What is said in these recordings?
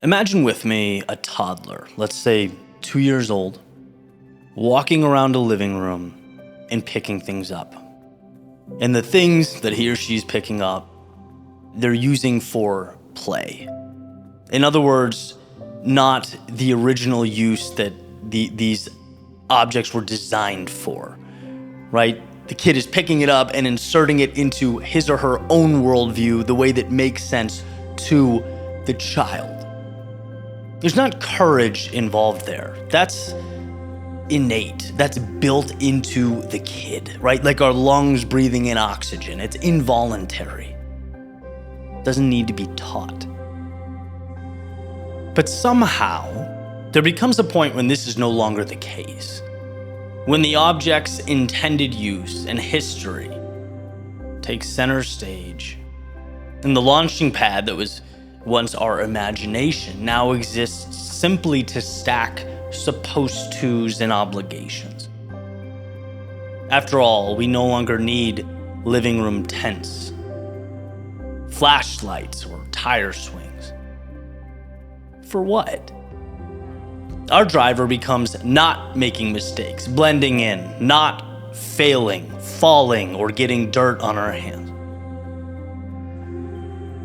Imagine with me a toddler, let's say 2 years old, walking around a living room and picking things up. And the things that he or she's picking up, they're using for play. In other words, not the original use that these objects were designed for, right? The kid is picking it up and inserting it into his or her own worldview the way that makes sense to the child. There's not courage involved there. That's innate. That's built into the kid, right? Like our lungs breathing in oxygen. It's involuntary. It doesn't need to be taught. But somehow, there becomes a point when this is no longer the case. When the object's intended use and history takes center stage, and the launching pad that was once our imagination now exists simply to stack supposed tos and obligations. After all, we no longer need living room tents, flashlights, or tire swings. For what? Our driver becomes not making mistakes, blending in, not failing, falling, or getting dirt on our hands.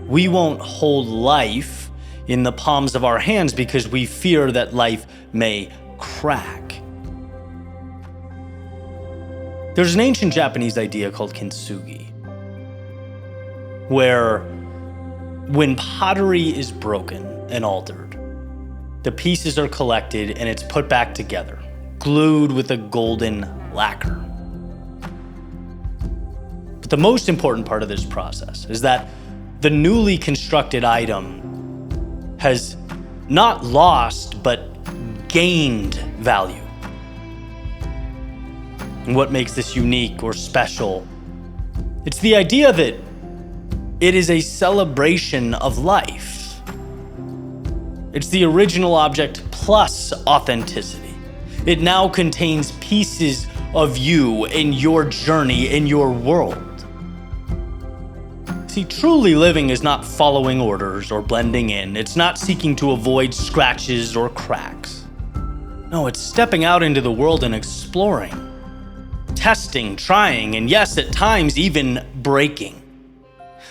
We won't hold life in the palms of our hands because we fear that life may crack. There's an ancient Japanese idea called kintsugi, where when pottery is broken and altered, the pieces are collected and it's put back together, glued with a golden lacquer. But the most important part of this process is that the newly constructed item has not lost, but gained value. And what makes this unique or special? It's the idea that it is a celebration of life. It's the original object plus authenticity. It now contains pieces of you in your journey, in your world. See, truly living is not following orders or blending in. It's not seeking to avoid scratches or cracks. No, it's stepping out into the world and exploring, testing, trying, and yes, at times even breaking.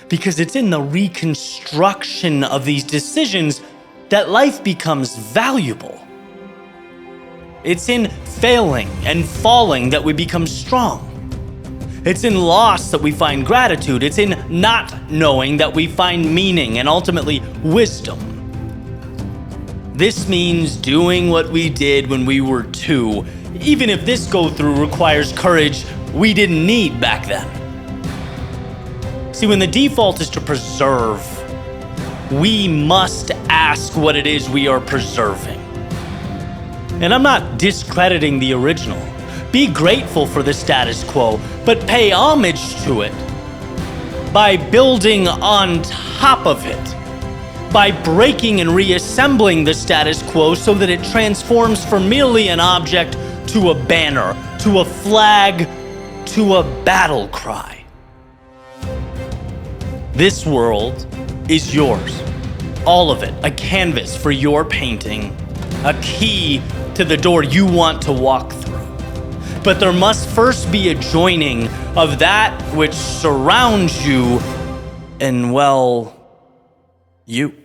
Because it's in the reconstruction of these decisions that life becomes valuable. It's in failing and falling that we become strong. It's in loss that we find gratitude. It's in not knowing that we find meaning and ultimately wisdom. This means doing what we did when we were 2, even if this go-through requires courage we didn't need back then. See, when the default is to preserve, we must ask what it is we are preserving. And I'm not discrediting the original. Be grateful for the status quo, but pay homage to it by building on top of it, by breaking and reassembling the status quo so that it transforms from merely an object to a banner, to a flag, to a battle cry. This world is yours, all of it, a canvas for your painting, a key to the door you want to walk through. But there must first be a joining of that which surrounds you and, well, you.